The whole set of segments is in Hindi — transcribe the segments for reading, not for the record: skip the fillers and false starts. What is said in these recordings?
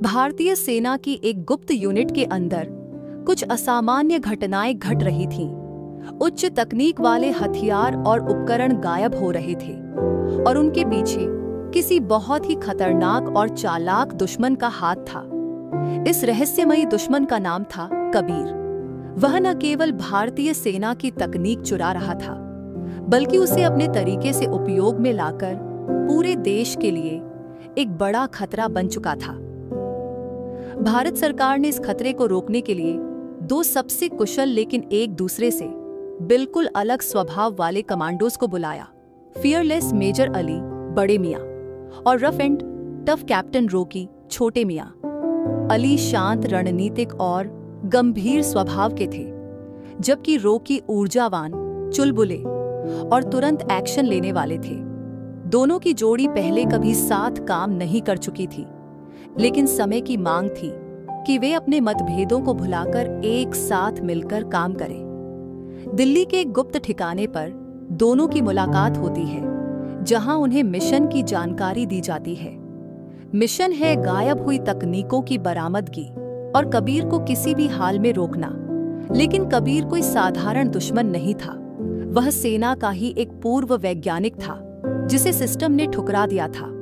भारतीय सेना की एक गुप्त यूनिट के अंदर कुछ असामान्य घटनाएं घट रही थीं। उच्च तकनीक वाले हथियार और उपकरण गायब हो रहे थे और उनके पीछे किसी बहुत ही खतरनाक और चालाक दुश्मन का हाथ था। इस रहस्यमयी दुश्मन का नाम था कबीर। वह न केवल भारतीय सेना की तकनीक चुरा रहा था, बल्कि उसे अपने तरीके से उपयोग में लाकर पूरे देश के लिए एक बड़ा खतरा बन चुका था। भारत सरकार ने इस खतरे को रोकने के लिए दो सबसे कुशल लेकिन एक दूसरे से बिल्कुल अलग स्वभाव वाले कमांडोज को बुलाया। फियरलेस मेजर अली बड़े मियाँ और रफ एंड टफ कैप्टन रोकी छोटे मियाँ। अली शांत, रणनीतिक और गंभीर स्वभाव के थे, जबकि रोकी ऊर्जावान, चुलबुले और तुरंत एक्शन लेने वाले थे। दोनों की जोड़ी पहले कभी साथ काम नहीं कर चुकी थी, लेकिन समय की मांग थी कि वे अपने मतभेदों को भुलाकर एक साथ मिलकर काम करें। दिल्ली के एक गुप्त ठिकाने पर दोनों की मुलाकात होती है, जहां उन्हें मिशन की जानकारी दी जाती है। मिशन है गायब हुई तकनीकों की बरामदगी और कबीर को किसी भी हाल में रोकना। लेकिन कबीर कोई साधारण दुश्मन नहीं था। वह सेना का ही एक पूर्व वैज्ञानिक था, जिसे सिस्टम ने ठुकरा दिया था।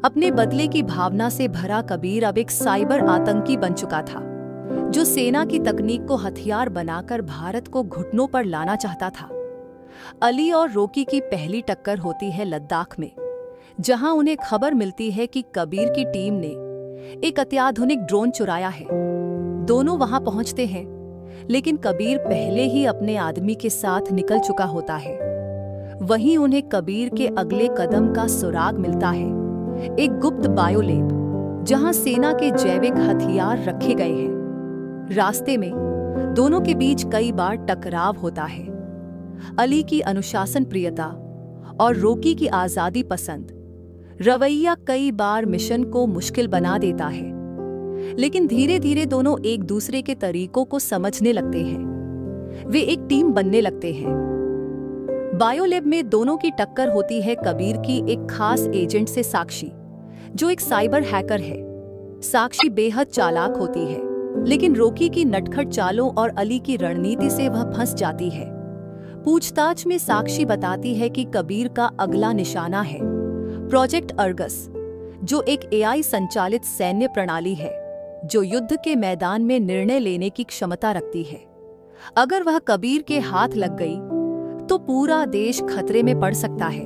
अपने बदले की भावना से भरा कबीर अब एक साइबर आतंकी बन चुका था, जो सेना की तकनीक को हथियार बनाकर भारत को घुटनों पर लाना चाहता था। अली और रोकी की पहली टक्कर होती है लद्दाख में, जहां उन्हें खबर मिलती है कि कबीर की टीम ने एक अत्याधुनिक ड्रोन चुराया है। दोनों वहां पहुंचते हैं, लेकिन कबीर पहले ही अपने आदमी के साथ निकल चुका होता है। वहीं उन्हें कबीर के अगले कदम का सुराग मिलता है, एक गुप्त बायोलैब, जहां सेना के जैविक हथियार रखे गए हैं। रास्ते में दोनों के बीच कई बार टकराव होता है। अली की अनुशासन प्रियता और रोकी की आजादी पसंद रवैया कई बार मिशन को मुश्किल बना देता है, लेकिन धीरे धीरे दोनों एक दूसरे के तरीकों को समझने लगते हैं। वे एक टीम बनने लगते हैं। बायोलैब में दोनों की टक्कर होती है कबीर की एक खास एजेंट से, साक्षी, जो एक साइबर हैकर है। साक्षी बेहद चालाक होती है, लेकिन रोकी की नटखट चालों और अली की रणनीति से वह फंस जाती है। पूछताछ में साक्षी बताती है कि कबीर का अगला निशाना है प्रोजेक्ट अर्गस, जो एक एआई संचालित सैन्य प्रणाली है जो युद्ध के मैदान में निर्णय लेने की क्षमता रखती है। अगर वह कबीर के हाथ लग गई तो पूरा देश खतरे में पड़ सकता है।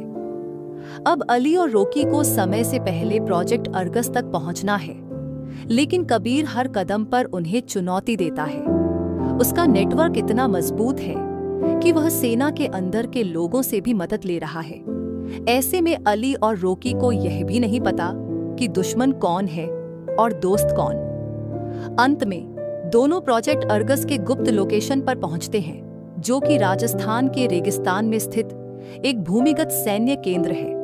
अब अली और रॉकी को समय से पहले प्रोजेक्ट अर्गस तक पहुंचना है, लेकिन कबीर हर कदम पर उन्हें चुनौती देता है। उसका नेटवर्क इतना मजबूत है कि वह सेना के अंदर के लोगों से भी मदद ले रहा है। ऐसे में अली और रॉकी को यह भी नहीं पता कि दुश्मन कौन है और दोस्त कौन। अंत में दोनों प्रोजेक्ट अर्गस के गुप्त लोकेशन पर पहुंचते हैं, जो कि राजस्थान के रेगिस्तान में स्थित एक भूमिगत सैन्य केंद्र है।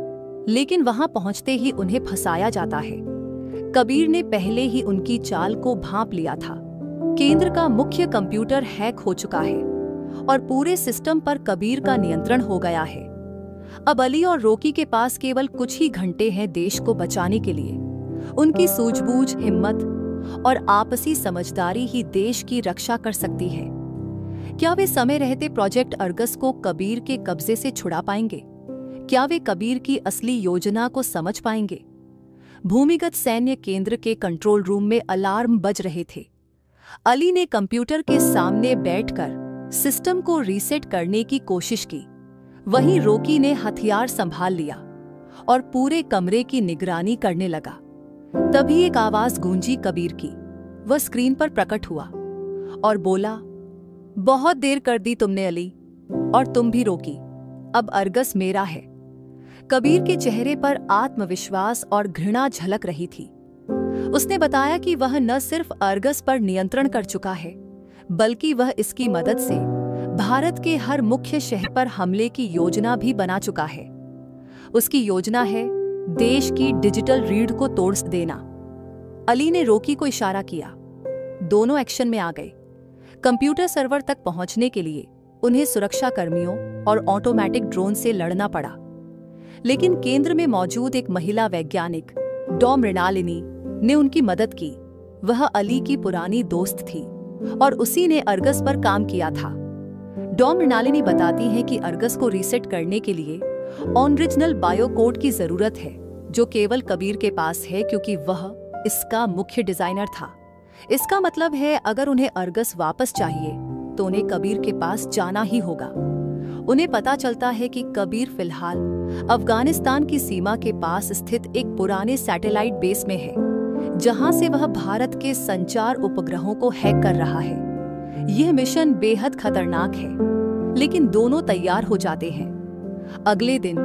लेकिन वहां पहुंचते ही उन्हें फंसाया जाता है। कबीर ने पहले ही उनकी चाल को भांप लिया था। केंद्र का मुख्य कंप्यूटर हैक हो चुका है और पूरे सिस्टम पर कबीर का नियंत्रण हो गया है। अब अली और रॉकी के पास केवल कुछ ही घंटे हैं देश को बचाने के लिए। उनकी सूझबूझ, हिम्मत और आपसी समझदारी ही देश की रक्षा कर सकती है। क्या वे समय रहते प्रोजेक्ट अर्गस को कबीर के कब्जे से छुड़ा पाएंगे? क्या वे कबीर की असली योजना को समझ पाएंगे? भूमिगत सैन्य केंद्र के कंट्रोल रूम में अलार्म बज रहे थे। अली ने कंप्यूटर के सामने बैठकर सिस्टम को रीसेट करने की कोशिश की। वहीं रॉकी ने हथियार संभाल लिया और पूरे कमरे की निगरानी करने लगा। तभी एक आवाज गूंजी कबीर की। वह स्क्रीन पर प्रकट हुआ और बोला, बहुत देर कर दी तुमने अली, और तुम भी रॉकी। अब अर्गस मेरा है। कबीर के चेहरे पर आत्मविश्वास और घृणा झलक रही थी। उसने बताया कि वह न सिर्फ अर्गस पर नियंत्रण कर चुका है, बल्कि वह इसकी मदद से भारत के हर मुख्य शहर पर हमले की योजना भी बना चुका है। उसकी योजना है देश की डिजिटल रीढ़ को तोड़ देना। अली ने रॉकी को इशारा किया। दोनों एक्शन में आ गए। कंप्यूटर सर्वर तक पहुंचने के लिए उन्हें सुरक्षा कर्मियों और ऑटोमेटिक ड्रोन से लड़ना पड़ा, लेकिन केंद्र में मौजूद एक महिला वैज्ञानिक डॉ मृणालिनी ने उनकी मदद की। वह अली की पुरानी दोस्त थी और उसी ने अर्गस पर काम किया था। डॉ मृणालिनी बताती हैं कि अर्गस को रीसेट करने के लिए ओरिजिनल बायोकोड की जरूरत है, जो केवल कबीर के पास है क्योंकि वह इसका मुख्य डिजाइनर था। इसका मतलब है अगर उन्हें अर्गस वापस चाहिए तो उन्हें कबीर के पास जाना ही होगा। उन्हें पता चलता है कि कबीर फिलहाल अफगानिस्तान की सीमा के पास स्थित एक पुराने सैटेलाइट बेस में है, जहां से वह भारत के संचार उपग्रहों को हैक कर रहा है। यह मिशन बेहद खतरनाक है, लेकिन दोनों तैयार हो जाते हैं। अगले दिन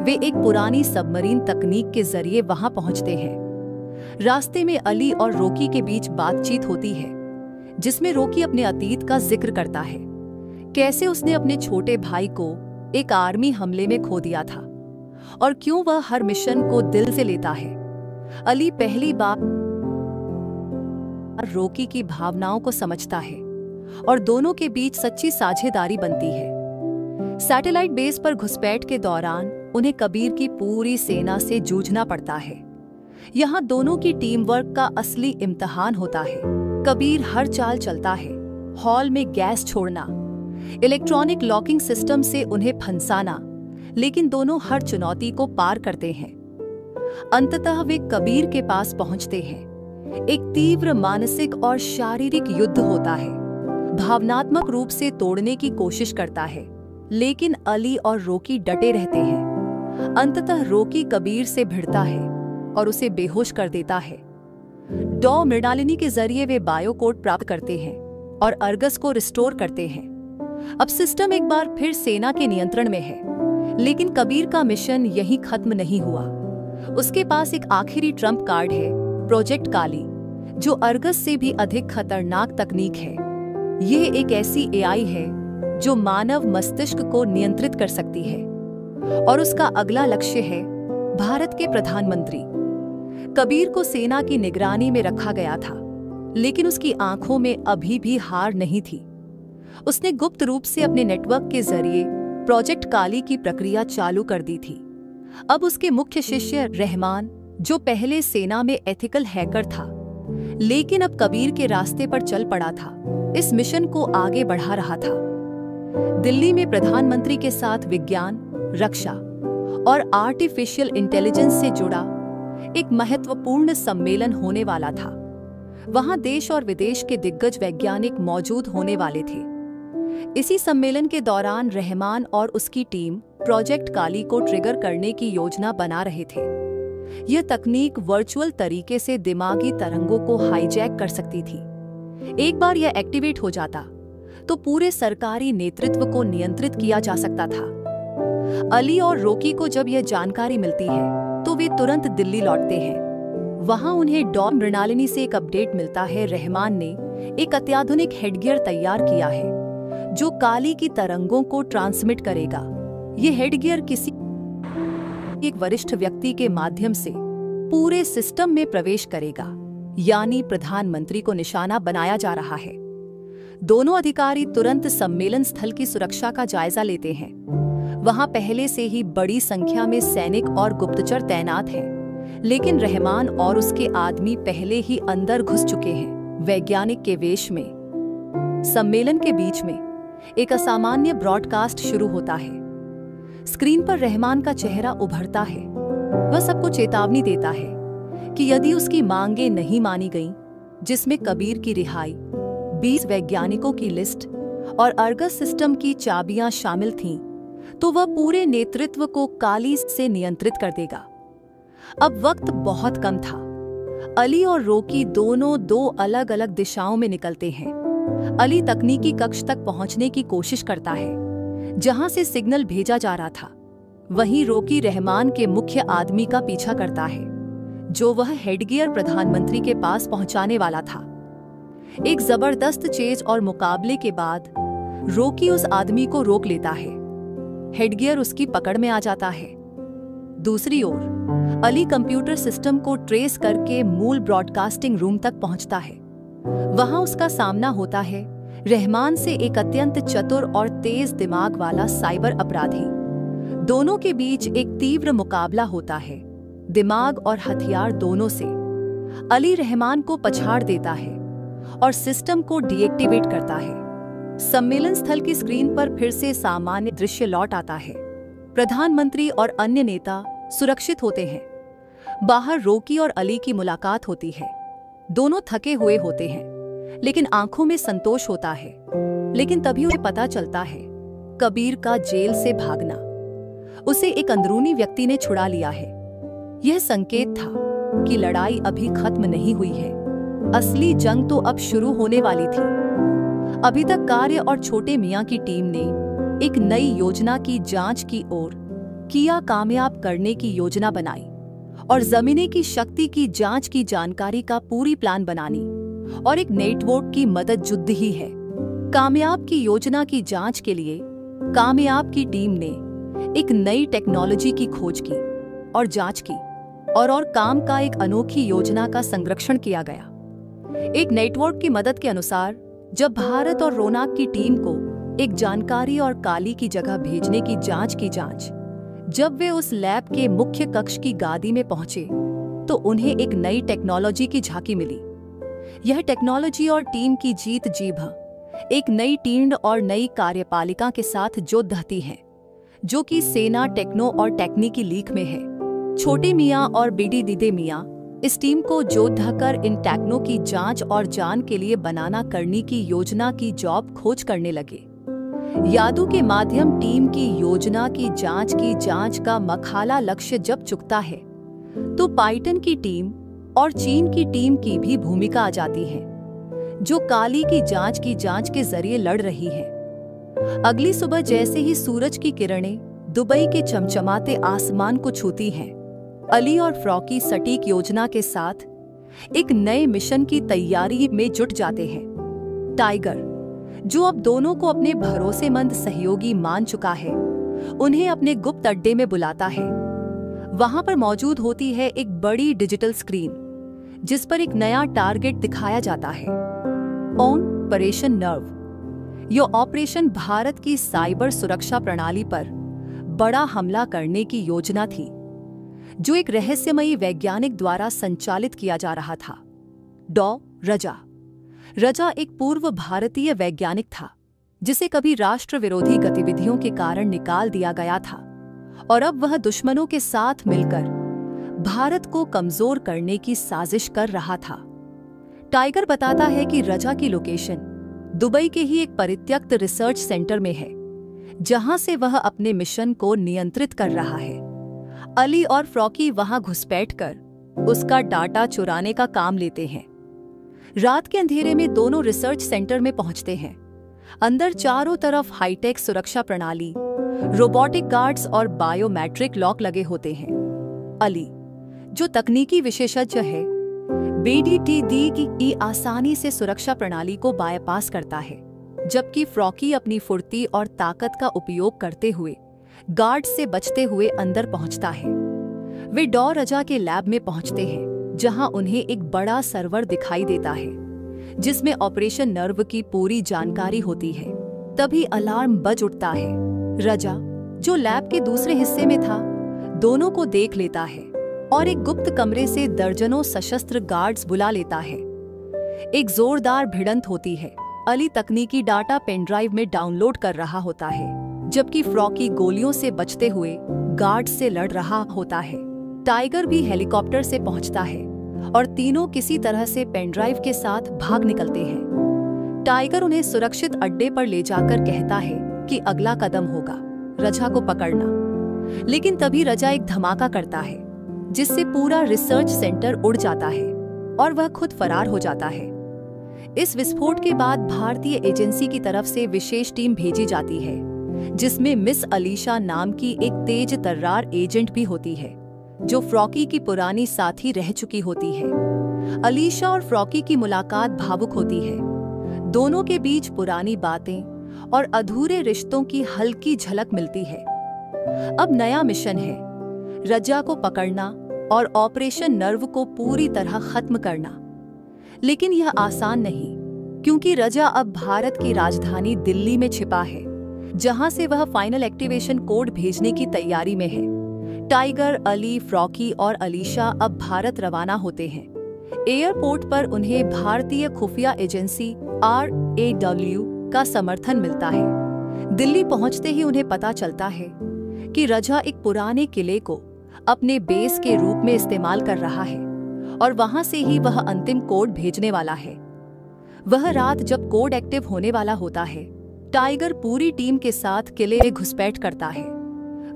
वे एक पुरानी सबमरीन तकनीक के जरिए वहां पहुंचते हैं। रास्ते में अली और रॉकी के बीच बातचीत होती है, जिसमें रॉकी अपने अतीत का जिक्र करता है, कैसे उसने अपने छोटे भाई को एक आर्मी हमले में खो दिया था और क्यों वह हर मिशन को दिल से लेता है। अली पहली बार रॉकी की भावनाओं को समझता है और दोनों के बीच सच्ची साझेदारी बनती है। सैटेलाइट बेस पर घुसपैठ के दौरान उन्हें कबीर की पूरी सेना से जूझना पड़ता है। यहाँ दोनों की टीम वर्क का असली इम्तिहान होता है। कबीर हर चाल चलता है, हॉल में गैस छोड़ना, इलेक्ट्रॉनिक लॉकिंग सिस्टम से उन्हें फंसाना, लेकिन दोनों हर चुनौती को पार करते हैं। अंततः वे कबीर के पास पहुंचते हैं। एक तीव्र मानसिक और शारीरिक युद्ध होता है। भावनात्मक रूप से तोड़ने की कोशिश करता है, लेकिन अली और रॉकी डटे रहते हैं। अंततः रॉकी कबीर से भिड़ता है और उसे बेहोश कर देता है। डॉ मृणालिनी के जरिए वे बायोकोड प्राप्त करते हैं और अर्गस को रिस्टोर करते हैं। अब सिस्टम एक बार फिर सेना के नियंत्रण में है, लेकिन कबीर का मिशन यहीं खत्म नहीं हुआ। उसके पास एक आखिरी ट्रम्प कार्ड है, प्रोजेक्ट काली, जो अर्गस से भी अधिक खतरनाक तकनीक है। यह एक ऐसी एआई है जो मानव मस्तिष्क को नियंत्रित कर सकती है और उसका अगला लक्ष्य है भारत के प्रधानमंत्री। कबीर को सेना की निगरानी में रखा गया था, लेकिन उसकी आंखों में अभी भी हार नहीं थी। उसने गुप्त रूप से अपने नेटवर्क के जरिए प्रोजेक्ट काली की प्रक्रिया चालू कर दी थी। अब उसके मुख्य शिष्य रहमान, जो पहले सेना में एथिकल हैकर था, लेकिन अब कबीर के रास्ते पर चल पड़ा था, इस मिशन को आगे बढ़ा रहा था। दिल्ली में प्रधानमंत्री के साथ विज्ञान, रक्षा और आर्टिफिशियल इंटेलिजेंस से जुड़ा एक महत्वपूर्ण सम्मेलन होने वाला था। वहां देश और विदेश के दिग्गज वैज्ञानिक मौजूद होने वाले थे। इसी सम्मेलन के दौरान रहमान और उसकी टीम प्रोजेक्ट काली को ट्रिगर करने की योजना बना रहे थे। यह तकनीक वर्चुअल तरीके से दिमागी तरंगों को हाईजैक कर सकती थी। एक बार यह एक्टिवेट हो जाता तो पूरे सरकारी नेतृत्व को नियंत्रित किया जा सकता था। अली और रॉकी को जब यह जानकारी मिलती है तो वे तुरंत दिल्ली लौटते हैं। वहां उन्हें डॉन मृणालिनी से एक अपडेट मिलता है। रहमान ने एक अत्याधुनिक हेडगियर तैयार किया है जो काली की तरंगों को ट्रांसमिट करेगा। यह हेडगियर किसी एक वरिष्ठ व्यक्ति के माध्यम से पूरे सिस्टम में प्रवेश करेगा, यानी प्रधानमंत्री को निशाना बनाया जा रहा है। दोनों अधिकारी तुरंत सम्मेलन स्थल की सुरक्षा का जायजा लेते हैं। वहां पहले से ही बड़ी संख्या में सैनिक और गुप्तचर तैनात हैं, लेकिन रहमान और उसके आदमी पहले ही अंदर घुस चुके हैं, वैज्ञानिक के वेश में। सम्मेलन के बीच में एक असामान्य ब्रॉडकास्ट शुरू होता है। स्क्रीन पर रहमान का चेहरा उभरता है। वह सबको चेतावनी देता है कि यदि उसकी मांगें नहीं मानी गईं, जिसमें कबीर की रिहाई, 20 वैज्ञानिकों की लिस्ट और अर्गस सिस्टम की चाबियां शामिल थीं, तो वह पूरे नेतृत्व को काली से नियंत्रित कर देगा। अब वक्त बहुत कम था। अली और रॉकी दोनों दो अलग अलग दिशाओं में निकलते हैं। अली तकनीकी कक्ष तक पहुंचने की कोशिश करता है जहां से सिग्नल भेजा जा रहा था। वहीं रॉकी रहमान के मुख्य आदमी का पीछा करता है जो वह हेडगियर प्रधानमंत्री के पास पहुंचाने वाला था। एक जबरदस्त चेज और मुकाबले के बाद रॉकी उस आदमी को रोक लेता है। हेडगियर उसकी पकड़ में आ जाता है। दूसरी ओर अली कंप्यूटर सिस्टम को ट्रेस करके मूल ब्रॉडकास्टिंग रूम तक पहुंचता है। वहां उसका सामना होता है रहमान से, एक अत्यंत चतुर और तेज दिमाग वाला साइबर अपराधी। दोनों के बीच एक तीव्र मुकाबला होता है, दिमाग और हथियार दोनों से। अली रहमान को पछाड़ देता है और सिस्टम को डीएक्टिवेट करता है। सम्मेलन स्थल की स्क्रीन पर फिर से सामान्य दृश्य लौट आता है। प्रधानमंत्री और अन्य नेता सुरक्षित होते हैं। बाहर रॉकी और अली की मुलाकात होती है। दोनों थके हुए होते हैं, लेकिन आंखों में संतोष होता है। लेकिन तभी उन्हें पता चलता है कबीर का जेल से भागना। उसे एक अंदरूनी व्यक्ति ने छुड़ा लिया है। यह संकेत था कि लड़ाई अभी खत्म नहीं हुई है। असली जंग तो अब शुरू होने वाली थी। अभी तक कार्य और छोटे मियां की टीम ने एक नई योजना की जांच की और किया कामयाब करने की योजना बनाई और जमीने की शक्ति की जांच की जानकारी का पूरी प्लान बनानी और एक नेटवर्क की मदद जुद्द ही है। कामयाब की योजना की जांच के लिए कामयाब की टीम ने एक नई टेक्नोलॉजी की खोज की और जांच की और काम का एक अनोखी योजना का संरक्षण किया गया। एक नेटवर्क की मदद के अनुसार जब भारत और रोनाक की टीम को एक जानकारी और काली की जगह भेजने की जांच जब वे उस लैब के मुख्य कक्ष की गादी में पहुंचे तो उन्हें एक नई टेक्नोलॉजी की झांकी मिली। यह टेक्नोलॉजी और टीम की जीत जी भर एक नई टीम और नई कार्यपालिका के साथ जो दहती है, जो कि सेना टेक्नो और टेक्निकी लीक में है। छोटे मियां और बीडी दीदे मियां इस टीम को जोधा कर इन टेक्नो की जांच और जान के लिए बनाना करने की योजना की जॉब खोज करने लगे। यादों के माध्यम टीम की योजना की जांच का मखाला लक्ष्य जब चुकता है तो पाइटन की टीम और चीन की टीम की भी भूमिका आ जाती है, जो काली की जांच के जरिए लड़ रही है। अगली सुबह जैसे ही सूरज की किरणें दुबई के चमचमाते आसमान को छूती हैं, अली और रॉकी सटीक योजना के साथ एक नए मिशन की तैयारी में जुट जाते हैं। टाइगर, जो अब दोनों को अपने भरोसेमंद सहयोगी मान चुका है, उन्हें अपने गुप्त अड्डे में बुलाता है। वहां पर मौजूद होती है एक बड़ी डिजिटल स्क्रीन जिस पर एक नया टारगेट दिखाया जाता है, ऑपरेशन नर्व। यह ऑपरेशन भारत की साइबर सुरक्षा प्रणाली पर बड़ा हमला करने की योजना थी, जो एक रहस्यमयी वैज्ञानिक द्वारा संचालित किया जा रहा था। डॉ रजा एक पूर्व भारतीय वैज्ञानिक था जिसे कभी राष्ट्र विरोधी गतिविधियों के कारण निकाल दिया गया था और अब वह दुश्मनों के साथ मिलकर भारत को कमजोर करने की साजिश कर रहा था। टाइगर बताता है कि रजा की लोकेशन दुबई के ही एक परित्यक्त रिसर्च सेंटर में है, जहां से वह अपने मिशन को नियंत्रित कर रहा है। अली और फ्रॉकी वहां घुसपैठ कर उसका डाटा चुराने का काम लेते हैं। रात के अंधेरे में दोनों रिसर्च सेंटर में पहुंचते हैं। अंदर चारों तरफ हाईटेक सुरक्षा प्रणाली, रोबोटिक गार्ड्स और बायोमेट्रिक लॉक लगे होते हैं। अली, जो तकनीकी विशेषज्ञ है, BDTD की आसानी से सुरक्षा प्रणाली को बायपास करता है, जबकि फ्रॉकी अपनी फुर्ती और ताकत का उपयोग करते हुए गार्ड से बचते हुए अंदर पहुंचता है। वे डॉ रजा के लैब में पहुंचते हैं, जहां उन्हें एक बड़ा सर्वर दिखाई देता है जिसमें ऑपरेशन नर्व की पूरी जानकारी होती है। तभी अलार्म बज उठता है। रजा, जो लैब के दूसरे हिस्से में था, दोनों को देख लेता है और एक गुप्त कमरे से दर्जनों सशस्त्र गार्ड्स बुला लेता है। एक जोरदार भिड़ंत होती है। अली तकनीकी डाटा पेनड्राइव में डाउनलोड कर रहा होता है, जबकि फ्रॉकी गोलियों से बचते हुए गार्ड से लड़ रहा होता है। टाइगर भी हेलीकॉप्टर से पहुंचता है और तीनों किसी तरह से पेनड्राइव के साथ भाग निकलते हैं। टाइगर उन्हें सुरक्षित अड्डे पर ले जाकर कहता है कि अगला कदम होगा रजा को पकड़ना। लेकिन तभी रजा एक धमाका करता है, जिससे पूरा रिसर्च सेंटर उड़ जाता है और वह खुद फरार हो जाता है। इस विस्फोट के बाद भारतीय एजेंसी की तरफ से विशेष टीम भेजी जाती है, जिसमें मिस अलीशा नाम की एक तेज तर्रार एजेंट भी होती है, जो फ्रॉकी की पुरानी साथी रह चुकी होती है। अलीशा और फ्रॉकी की मुलाकात भावुक होती है। दोनों के बीच पुरानी बातें और अधूरे रिश्तों की हल्की झलक मिलती है। अब नया मिशन है, रजा को पकड़ना और ऑपरेशन नर्व को पूरी तरह खत्म करना। लेकिन यह आसान नहीं, क्योंकि रजा अब भारत की राजधानी दिल्ली में छिपा है, जहां से वह फाइनल एक्टिवेशन कोड भेजने की तैयारी में है। टाइगर, अली, फ्रॉकी और अलीशा अब भारत रवाना होते हैं। एयरपोर्ट पर उन्हें भारतीय खुफिया एजेंसी RAW का समर्थन मिलता है। दिल्ली पहुंचते ही उन्हें पता चलता है कि रजा एक पुराने किले को अपने बेस के रूप में इस्तेमाल कर रहा है और वहां से ही वह अंतिम कोड भेजने वाला है। वह रात जब कोड एक्टिव होने वाला होता है, टाइगर पूरी टीम के साथ किले में घुसपैठ करता है।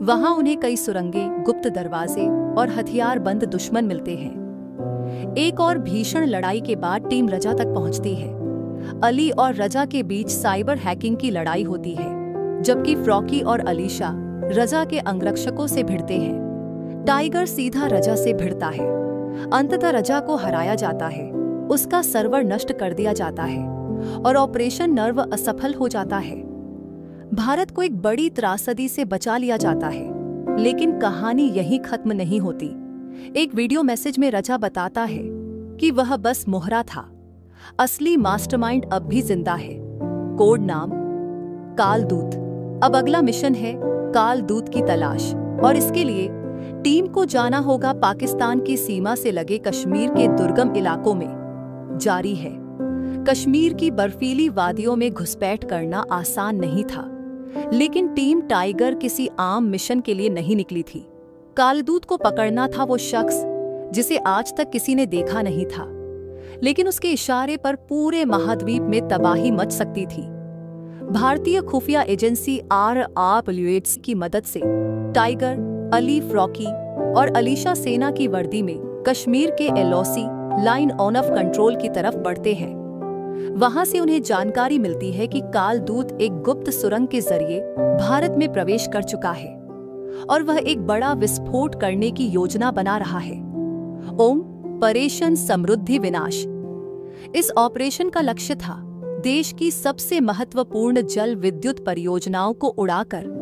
वहां उन्हें कई सुरंगें, गुप्त दरवाजे और हथियारबंद दुश्मन मिलते हैं। एक और भीषण लड़ाई के बाद टीम रजा तक पहुंचती है। अली और रजा के बीच साइबर हैकिंग की लड़ाई होती है, जबकि फ्रॉकी और अलीशा रजा के अंगरक्षकों से भिड़ते हैं। टाइगर सीधा रजा से भिड़ता है। अंततः रजा को हराया जाता है, उसका सर्वर नष्ट कर दिया जाता है और ऑपरेशन नर्व असफल हो जाता है। भारत को एक बड़ी त्रासदी से बचा लिया जाता है, लेकिन कहानी यहीं खत्म नहीं होती। एक वीडियो मैसेज में रजा बताता है कि वह बस मोहरा था, असली मास्टरमाइंड अब भी जिंदा है। कोड नाम कालदूत। अब अगला मिशन है कालदूत की तलाश, और इसके लिए टीम को जाना होगा पाकिस्तान की सीमा से लगे कश्मीर के दुर्गम इलाकों में। जारी है, कश्मीर की बर्फीली वादियों में घुसपैठ करना आसान नहीं था, लेकिन टीम टाइगर किसी आम मिशन के लिए नहीं निकली थी। कालदूत को पकड़ना था वो शख्स जिसे आज तक किसी ने देखा नहीं था, लेकिन उसके इशारे पर पूरे महाद्वीप में तबाही मच सकती थी। भारतीय खुफिया एजेंसी RAW की मदद से टाइगर, अली, फ्रॉकी और अलीशा सेना की वर्दी में कश्मीर के LOC line on off control की तरफ बढ़ते हैं। वहां से उन्हें जानकारी मिलती है कि कालदूत एक गुप्त सुरंग के जरिए भारत में प्रवेश कर चुका है और वह एक बड़ा विस्फोट करने की योजना बना रहा है। ऑपरेशन समृद्धि विनाश। इस ऑपरेशन का लक्ष्य था देश की सबसे महत्वपूर्ण जल विद्युत परियोजनाओं को उड़ाकर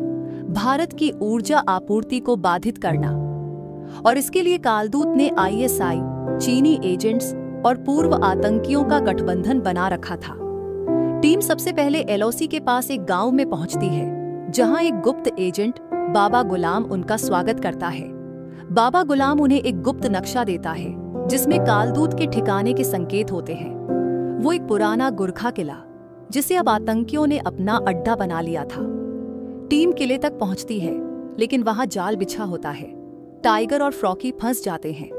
भारत की ऊर्जा आपूर्ति को बाधित करना, और इसके लिए कालदूत ने ISI, चीनी एजेंट्स और पूर्व आतंकियों का गठबंधन बना रखा था। टीम सबसे पहले LOC के पास एक गांव में पहुंचती है, जहां एक गुप्त एजेंट बाबा गुलाम उनका स्वागत करता है। बाबा गुलाम उन्हें एक गुप्त नक्शा देता है, जिसमें कालदूत के ठिकाने के संकेत होते हैं। वो एक पुराना गुरखा किला, जिसे अब आतंकियों ने अपना अड्डा बना लिया था। टीम किले तक पहुंचती है, लेकिन वहां जाल बिछा होता है। टाइगर और फ्रॉकी फंस जाते हैं,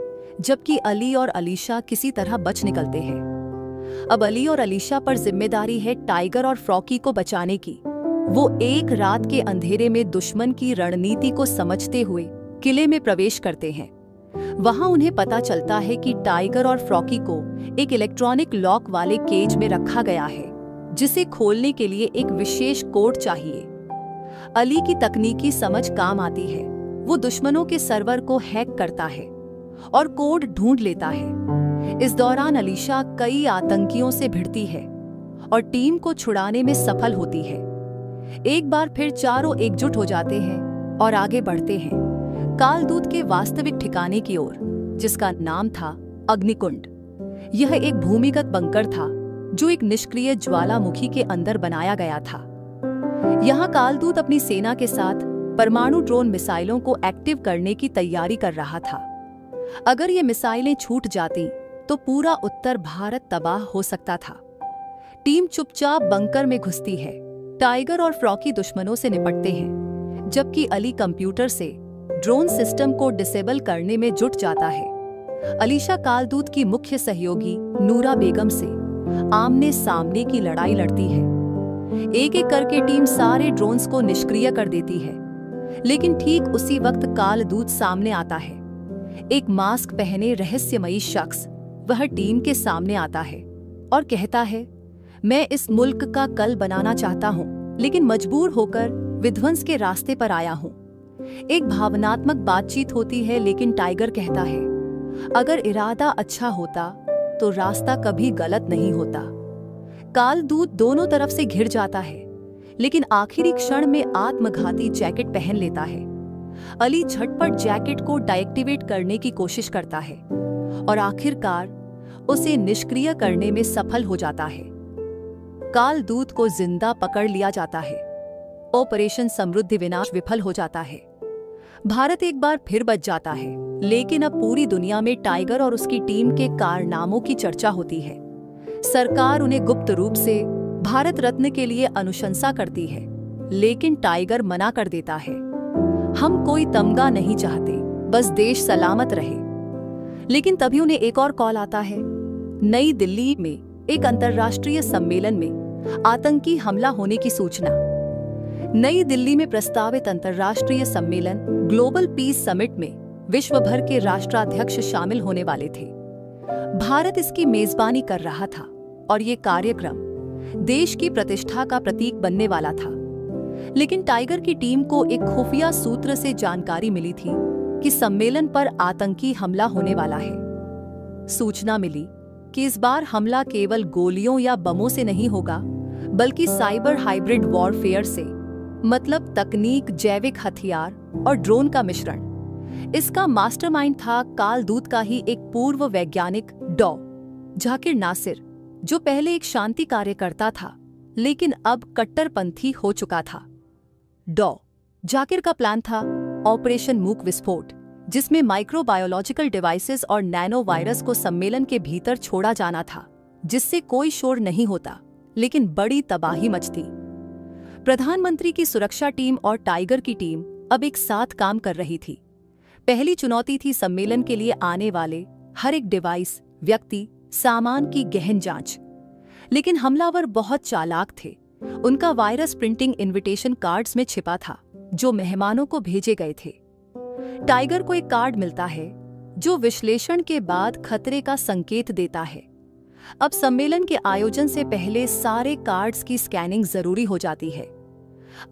जबकि अली और अलीशा किसी तरह बच निकलते हैं। अब अली और अलीशा पर जिम्मेदारी है टाइगर और फ्रॉकी को बचाने की। वो एक रात के अंधेरे में दुश्मन की रणनीति को समझते हुए किले में प्रवेश करते हैं। वहां उन्हें पता चलता है कि टाइगर और फ्रॉकी को एक इलेक्ट्रॉनिक लॉक वाले केज में रखा गया है, जिसे खोलने के लिए एक विशेष कोड चाहिए। अली की तकनीकी समझ काम आती है। वो दुश्मनों के सर्वर को हैक करता है और कोड ढूंढ लेता है। इस दौरान अलीशा कई आतंकियों से भिड़ती है और टीम को छुड़ाने में सफल होती है। एक बार फिर चारों एकजुट हो जाते हैं और आगे बढ़ते हैं कालदूत के वास्तविक ठिकाने की ओर, जिसका नाम था अग्निकुंड। यह एक भूमिगत बंकर था जो एक निष्क्रिय ज्वालामुखी के अंदर बनाया गया था। यहाँ कालदूत अपनी सेना के साथ परमाणु ड्रोन मिसाइलों को एक्टिव करने की तैयारी कर रहा था। अगर ये मिसाइलें छूट जाती तो पूरा उत्तर भारत तबाह हो सकता था। टीम चुपचाप बंकर में घुसती है। टाइगर और फ्रॉकी दुश्मनों से निपटते हैं, जबकि अली कंप्यूटर से ड्रोन सिस्टम को डिसेबल करने में जुट जाता है। अलीशा कालदूत की मुख्य सहयोगी नूरा बेगम से आमने सामने की लड़ाई लड़ती है। एक एक करके टीम सारे ड्रोन्स को निष्क्रिय कर देती है, लेकिन ठीक उसी वक्त कालदूत सामने आता है। एक मास्क पहने रहस्यमयी शख्स वह टीम के सामने आता है और कहता है, मैं इस मुल्क का कल बनाना चाहता हूँ, लेकिन मजबूर होकर विध्वंस के रास्ते पर आया हूँ। एक भावनात्मक बातचीत होती है, लेकिन टाइगर कहता है, अगर इरादा अच्छा होता तो रास्ता कभी गलत नहीं होता। कालदूत दोनों तरफ से घिर जाता है, लेकिन आखिरी क्षण में आत्मघाती जैकेट पहन लेता है। अली झटपट जैकेट को डीएक्टिवेट करने की कोशिश करता है और आखिरकार उसे निष्क्रिय करने में सफल हो जाता है। कालदूत को जिंदा पकड़ लिया जाता है। ऑपरेशन समृद्धि विनाश विफल हो जाता है। भारत एक बार फिर बच जाता है, लेकिन अब पूरी दुनिया में टाइगर और उसकी टीम के कारनामों की चर्चा होती है। सरकार उन्हें गुप्त रूप से भारत रत्न के लिए अनुशंसा करती है, लेकिन टाइगर मना कर देता है। हम कोई तमगा नहीं चाहते, बस देश सलामत रहे। लेकिन तभी उन्हें एक और कॉल आता है। नई दिल्ली में एक अंतर्राष्ट्रीय सम्मेलन में आतंकी हमला होने की सूचना। नई दिल्ली में प्रस्तावित अंतर्राष्ट्रीय सम्मेलन ग्लोबल पीस समिट में विश्व भर के राष्ट्राध्यक्ष शामिल होने वाले थे। भारत इसकी मेजबानी कर रहा था और ये कार्यक्रम देश की प्रतिष्ठा का प्रतीक बनने वाला था। लेकिन टाइगर की टीम को एक खुफिया सूत्र से जानकारी मिली थी कि सम्मेलन पर आतंकी हमला होने वाला है। सूचना मिली कि इस बार हमला केवल गोलियों या बमों से नहीं होगा, बल्कि साइबर हाइब्रिड वॉरफेयर से, मतलब तकनीक, जैविक हथियार और ड्रोन का मिश्रण। इसका मास्टरमाइंड था कालदूत का ही एक पूर्व वैज्ञानिक डॉ. जाकिर नासिर, जो पहले एक शांति कार्यकर्ता था लेकिन अब कट्टरपंथी हो चुका था। डॉ. जाकिर का प्लान था ऑपरेशन मूक विस्फोट, जिसमें माइक्रोबायोलॉजिकल डिवाइसेस और नैनो वायरस को सम्मेलन के भीतर छोड़ा जाना था, जिससे कोई शोर नहीं होता लेकिन बड़ी तबाही मचती। प्रधानमंत्री की सुरक्षा टीम और टाइगर की टीम अब एक साथ काम कर रही थी। पहली चुनौती थी सम्मेलन के लिए आने वाले हर एक डिवाइस, व्यक्ति, सामान की गहन जांच। लेकिन हमलावर बहुत चालाक थे। उनका वायरस प्रिंटिंग इनविटेशन कार्ड्स में छिपा था, जो मेहमानों को भेजे गए थे। टाइगर को एक कार्ड मिलता है जो विश्लेषण के बाद खतरे का संकेत देता है। अब सम्मेलन के आयोजन से पहले सारे कार्ड्स की स्कैनिंग जरूरी हो जाती है।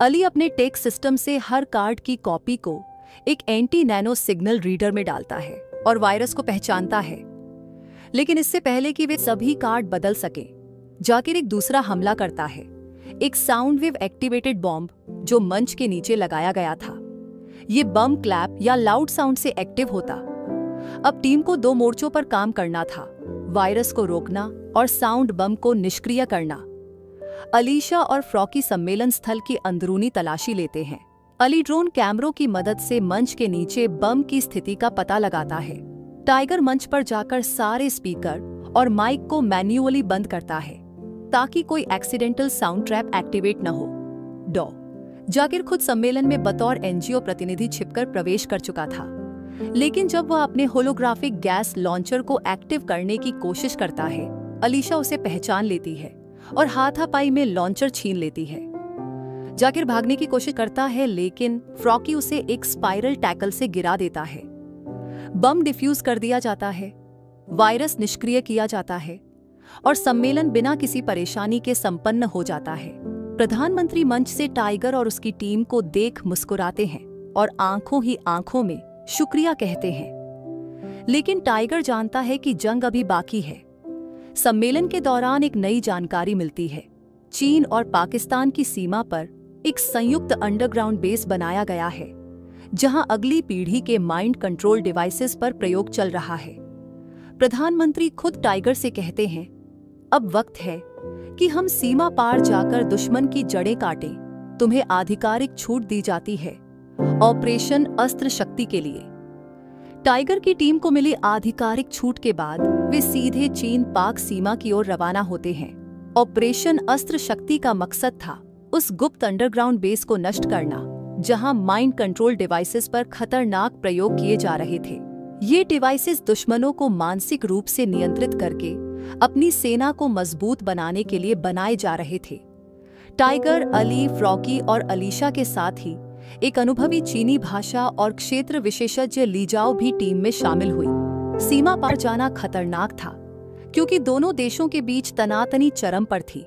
अली अपने टेक सिस्टम से हर कार्ड की कॉपी को एक एंटी नैनो सिग्नल रीडर में डालता है और वायरस को पहचानता है। लेकिन इससे पहले कि वे सभी कार्ड बदल सके, जाकिर एक दूसरा हमला करता है, एक साउंड वेव एक्टिवेटेड बॉम्ब जो मंच के नीचे लगाया गया था। ये बम क्लैप या लाउड साउंड से एक्टिव होता। अब टीम को दो मोर्चों पर काम करना था, वायरस को रोकना और साउंड बम को निष्क्रिय करना। अलीशा और फ्रॉकी सम्मेलन स्थल की अंदरूनी तलाशी लेते हैं। अली ड्रोन कैमरों की मदद से मंच के नीचे बम की स्थिति का पता लगाता है। टाइगर मंच पर जाकर सारे स्पीकर और माइक को मैन्युअली बंद करता है ताकि कोई एक्सीडेंटल साउंड ट्रैप एक्टिवेट न हो। डॉ. जाकिर खुद सम्मेलन में बतौर एनजीओ प्रतिनिधि छिपकर प्रवेश कर चुका था। लेकिन जब वह अपने होलोग्राफिक गैस लॉन्चर को एक्टिव करने की कोशिश करता है, अलीशा उसे पहचान लेती है और हाथापाई में लॉन्चर छीन लेती है। जाकिर भागने की कोशिश करता है, लेकिन फ्रॉकी उसे एक स्पाइरल टैकल से गिरा देता है। बम डिफ्यूज कर दिया जाता है, वायरस निष्क्रिय किया जाता है और सम्मेलन बिना किसी परेशानी के संपन्न हो जाता है। प्रधानमंत्री मंच से टाइगर और उसकी टीम को देख मुस्कुराते हैं और आंखों ही आंखों में शुक्रिया कहते हैं। लेकिन टाइगर जानता है कि जंग अभी बाकी है। सम्मेलन के दौरान एक नई जानकारी मिलती है। चीन और पाकिस्तान की सीमा पर एक संयुक्त अंडरग्राउंड बेस बनाया गया है, जहां अगली पीढ़ी के माइंड कंट्रोल डिवाइसेस पर प्रयोग चल रहा है। प्रधानमंत्री खुद टाइगर से कहते हैं, अब वक्त है कि हम सीमा पार जाकर दुश्मन की जड़ें काटें। तुम्हें आधिकारिक छूट दी जाती है ऑपरेशन अस्त्र शक्ति के लिए। टाइगर की टीम को मिली आधिकारिक छूट के बाद वे सीधे चीन पाक सीमा की ओर रवाना होते हैं। ऑपरेशन अस्त्र शक्ति का मकसद था उस गुप्त अंडरग्राउंड बेस को नष्ट करना, जहां माइंड कंट्रोल डिवाइसेस पर खतरनाक प्रयोग किए जा रहे थे। ये डिवाइसेस दुश्मनों को मानसिक रूप से नियंत्रित करके अपनी सेना को मजबूत बनाने के लिए बनाए जा रहे थे। टाइगर, अली, फ्रॉकी और अलीशा के साथ ही एक अनुभवी चीनी भाषा और क्षेत्र विशेषज्ञ लीजाओ भी टीम में शामिल हुई। सीमा पार जाना खतरनाक था, क्योंकि दोनों देशों के बीच तनातनी चरम पर थी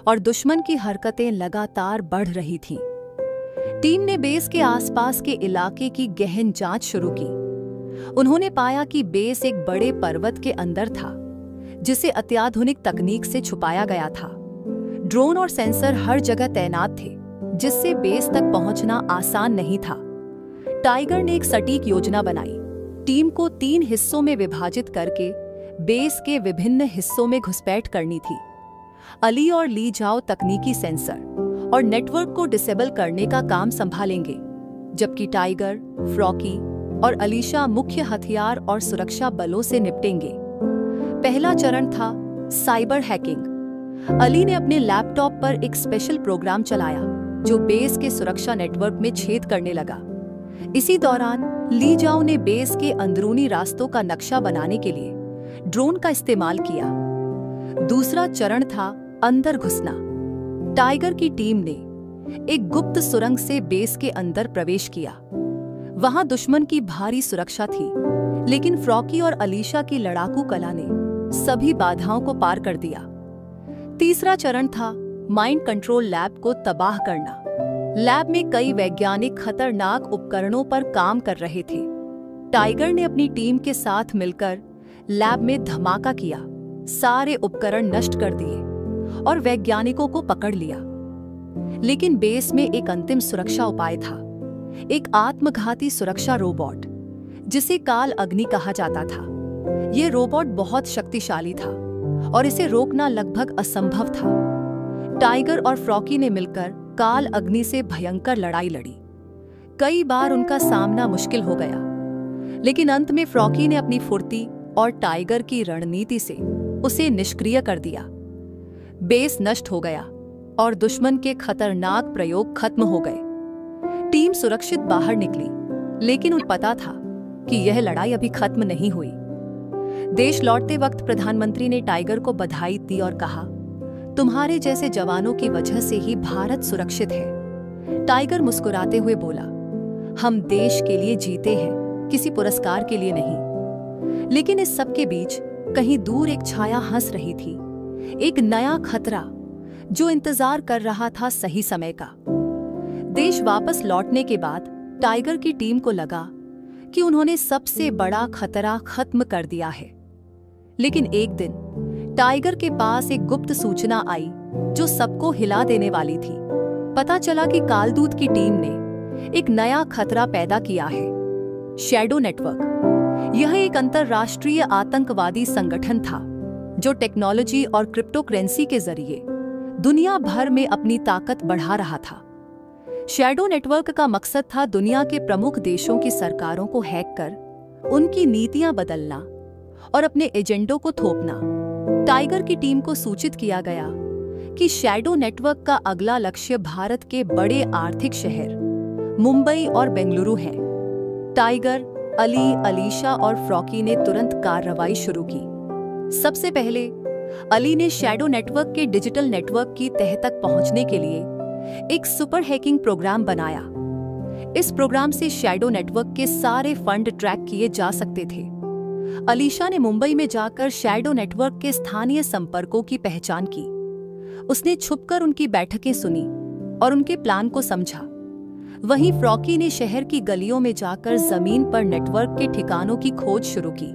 और दुश्मन की हरकतें लगातार बढ़ रही थीं। टीम ने बेस के आसपास के इलाके की गहन जांच शुरू की। उन्होंने पाया कि बेस एक बड़े पर्वत के अंदर था, जिसे अत्याधुनिक तकनीक से छुपाया गया था। ड्रोन और सेंसर हर जगह तैनात थे, जिससे बेस तक पहुंचना आसान नहीं था। टाइगर ने एक सटीक योजना बनाई। टीम को 3 हिस्सों में विभाजित करके बेस के विभिन्न हिस्सों में घुसपैठ करनी थी। अली और ली जाओ तकनीकी सेंसर और नेटवर्क को डिसेबल करने का काम संभालेंगे, जबकि टाइगर, फ्रॉकी और अलीशा मुख्य हथियार और सुरक्षा बलों से निपटेंगे। पहला चरण था साइबर हैकिंग। अली ने अपने लैपटॉप पर एक स्पेशल प्रोग्राम चलाया जो बेस के सुरक्षा नेटवर्क में छेद करने लगा। इसी दौरान ली जाओ ने बेस के अंदरूनी रास्तों का नक्शा बनाने के लिए ड्रोन का इस्तेमाल किया। दूसरा चरण था अंदर घुसना। टाइगर की टीम ने एक गुप्त सुरंग से बेस के अंदर प्रवेश किया। वहां दुश्मन की भारी सुरक्षा थी, लेकिन फ्रॉकी और अलीशा की लड़ाकू कला ने सभी बाधाओं को पार कर दिया। तीसरा चरण था माइंड कंट्रोल लैब को तबाह करना। लैब में कई वैज्ञानिक खतरनाक उपकरणों पर काम कर रहे थे। टाइगर ने अपनी टीम के साथ मिलकर लैब में धमाका किया, सारे उपकरण नष्ट कर दिए और वैज्ञानिकों को पकड़ लिया। लेकिन बेस में एक अंतिम सुरक्षा उपाय था, एक आत्मघाती सुरक्षा रोबोट, जिसे काल अग्नि कहा जाता था। यह रोबोट बहुत शक्तिशाली था और इसे रोकना लगभग असंभव था। टाइगर और फ्रॉकी ने मिलकर काल अग्नि से भयंकर लड़ाई लड़ी। कई बार उनका सामना मुश्किल हो गया, लेकिन अंत में फ्रॉकी ने अपनी फुर्ती और टाइगर की रणनीति से उसे निष्क्रिय कर दिया। बेस नष्ट हो गया और दुश्मन के खतरनाक प्रयोग खत्म हो गए। टीम सुरक्षित बाहर निकली, लेकिन उन्हें पता था कि यह लड़ाई अभी खत्म नहीं हुई। देश लौटते वक्त प्रधानमंत्री ने टाइगर को बधाई दी और कहा, तुम्हारे जैसे जवानों की वजह से ही भारत सुरक्षित है। टाइगर मुस्कुराते हुए बोला, हम देश के लिए जीते हैं, किसी पुरस्कार के लिए नहीं। लेकिन इस सब के बीच कहीं दूर एक छाया हंस रही थी, एक नया खतरा जो इंतजार कर रहा था सही समय का। देश वापस लौटने के बाद टाइगर की टीम को लगा कि उन्होंने सबसे बड़ा खतरा खत्म कर दिया है। लेकिन एक दिन टाइगर के पास एक गुप्त सूचना आई जो सबको हिला देने वाली थी। पता चला कि कालदूत की टीम ने एक नया खतरा पैदा किया है, शैडो नेटवर्क। यह एक अंतरराष्ट्रीय आतंकवादी संगठन था जो टेक्नोलॉजी और क्रिप्टोकरेंसी के जरिए दुनिया भर में अपनी ताकत बढ़ा रहा था। शैडो नेटवर्क का मकसद था दुनिया के प्रमुख देशों की सरकारों को हैक कर उनकी नीतियां बदलना और अपने एजेंडों को थोपना। टाइगर की टीम को सूचित किया गया कि शैडो नेटवर्क का अगला लक्ष्य भारत के बड़े आर्थिक शहर मुंबई और बेंगलुरु है। टाइगर, अली, अलीशा और फ्रॉकी ने तुरंत कार्रवाई शुरू की। सबसे पहले अली ने शैडो नेटवर्क के डिजिटल नेटवर्क की तह तक पहुंचने के लिए एक सुपर हैकिंग प्रोग्राम बनाया। इस प्रोग्राम से शैडो नेटवर्क के सारे फंड ट्रैक किए जा सकते थे। अलीशा ने मुंबई में जाकर शैडो नेटवर्क के स्थानीय संपर्कों की पहचान की। उसने छुपकर उनकी बैठकें सुनी और उनके प्लान को समझा। वहीं फ्रॉकी ने शहर की गलियों में जाकर जमीन पर नेटवर्क के ठिकानों की खोज शुरू की।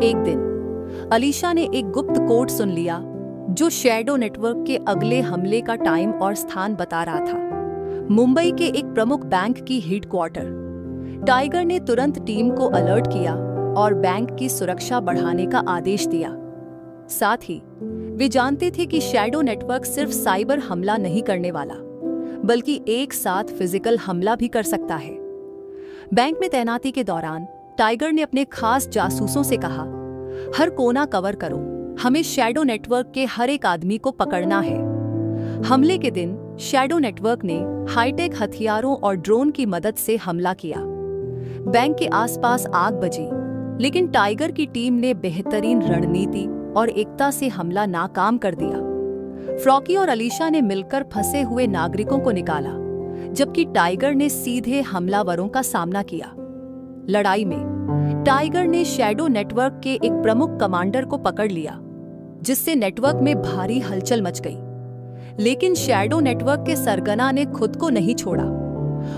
एक दिन अलीशा ने एक गुप्त कोड सुन लिया जो शैडो नेटवर्क के अगले हमले का टाइम और स्थान बता रहा था। मुंबई के एक प्रमुख बैंक की हेडक्वार्टर। टाइगर ने तुरंत टीम को अलर्ट किया और बैंक की सुरक्षा बढ़ाने का आदेश दिया। साथ ही वे जानते थे कि शैडो नेटवर्क सिर्फ साइबर हमला नहीं करने वाला, बल्कि एक साथ फिजिकल हमला भी कर सकता है। बैंक में तैनाती के दौरान टाइगर ने अपने खास जासूसों से कहा, हर कोना कवर करो, हमें शैडो नेटवर्क के हर एक आदमी को पकड़ना है। हमले के दिन शैडो नेटवर्क ने हाईटेक हथियारों और ड्रोन की मदद से हमला किया। बैंक के आसपास आग बजी, लेकिन टाइगर की टीम ने बेहतरीन रणनीति और एकता से हमला नाकाम कर दिया। फ्रॉकी और अलीशा ने मिलकर फंसे हुए नागरिकों को निकाला, जबकि टाइगर ने सीधे हमलावरों का सामना किया। लड़ाई में टाइगर ने शैडो नेटवर्क के एक प्रमुख कमांडर को पकड़ लिया, जिससे नेटवर्क में भारी हलचल मच गई। लेकिन शैडो नेटवर्क के सरगना ने खुद को नहीं छोड़ा।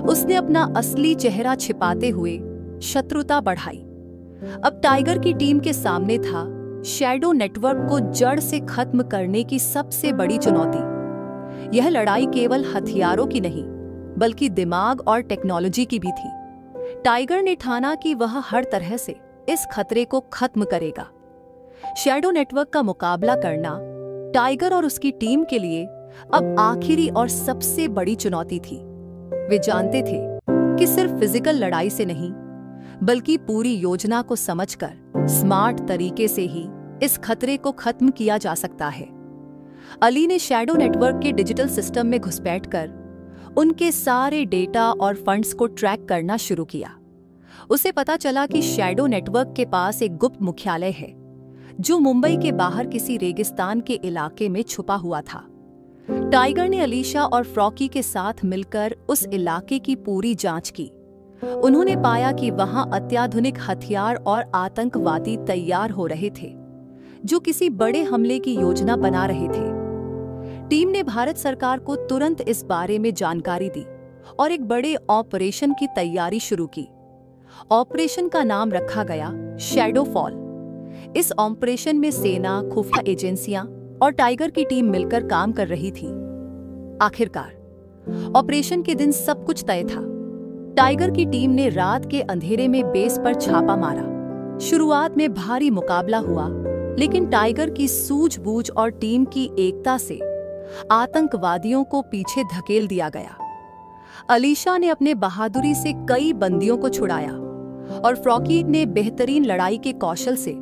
उसने अपना असली चेहरा छिपाते हुए शत्रुता बढ़ाई। अब टाइगर की टीम के सामने था शैडो नेटवर्क को जड़ से खत्म करने की सबसे बड़ी चुनौती। यह लड़ाई केवल हथियारों की नहीं, बल्कि दिमाग और टेक्नोलॉजी की भी थी। टाइगर ने ठाना कि वह हर तरह से इस खतरे को खत्म करेगा। शैडो नेटवर्क का मुकाबला करना टाइगर और उसकी टीम के लिए अब आखिरी और सबसे बड़ी चुनौती थी। वे जानते थे कि सिर्फ फिजिकल लड़ाई से नहीं, बल्कि पूरी योजना को समझकर स्मार्ट तरीके से ही इस खतरे को खत्म किया जा सकता है। अली ने शैडो नेटवर्क के डिजिटल सिस्टम में घुसपैठ कर उनके सारे डेटा और फंड्स को ट्रैक करना शुरू किया। उसे पता चला कि शैडो नेटवर्क के पास एक गुप्त मुख्यालय है, जो मुंबई के बाहर किसी रेगिस्तान के इलाके में छुपा हुआ था। टाइगर ने अलीशा और फ्रॉकी के साथ मिलकर उस इलाके की पूरी जांच की। उन्होंने पाया कि वहां अत्याधुनिक हथियार और आतंकवादी तैयार हो रहे थे, जो किसी बड़े हमले की योजना बना रहे थे। टीम ने भारत सरकार को तुरंत इस बारे में जानकारी दी और एक बड़े ऑपरेशन की तैयारी शुरू की। ऑपरेशन का नाम रखा गया शैडो फॉल। इस ऑपरेशन में सेना, खुफिया एजेंसियां और टाइगर की टीम मिलकर काम कर रही थी। आखिरकार ऑपरेशन के दिन सब कुछ तय था। टाइगर की टीम ने रात के अंधेरे में बेस पर छापा मारा। शुरुआत में भारी मुकाबला हुआ, लेकिन टाइगर की सूझबूझ और टीम की एकता से आतंकवादियों को पीछे धकेल दिया गया। अलीशा ने अपने बहादुरी से कई बंदियों को छुड़ाया और फ्रॉकी ने बेहतरीन लड़ाई के कौशल से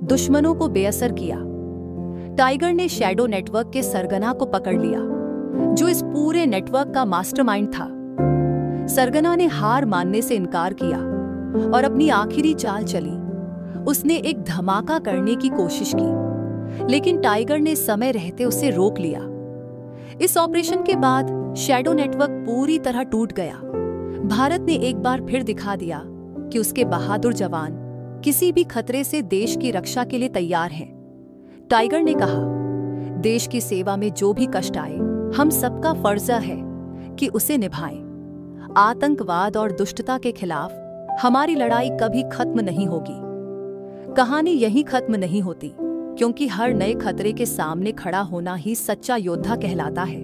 दुश्मनों को बेअसर किया। टाइगर ने शैडो नेटवर्क के सरगना को पकड़ लिया, जो इस पूरे नेटवर्क का मास्टरमाइंड था। सरगना ने हार मानने से इनकार किया और अपनी आखिरी चाल चली। उसने एक धमाका करने की कोशिश की, लेकिन टाइगर ने समय रहते उसे रोक लिया। इस ऑपरेशन के बाद शैडो नेटवर्क पूरी तरह टूट गया। भारत ने एक बार फिर दिखा दिया कि उसके बहादुर जवान किसी भी खतरे से देश की रक्षा के लिए तैयार हैं। टाइगर ने कहा, देश की सेवा में जो भी कष्ट आए, हम सबका फर्ज है कि उसे निभाएं। आतंकवाद और दुष्टता के खिलाफ हमारी लड़ाई कभी खत्म नहीं होगी। कहानी यहीं खत्म नहीं होती, क्योंकि हर नए खतरे के सामने खड़ा होना ही सच्चा योद्धा कहलाता है।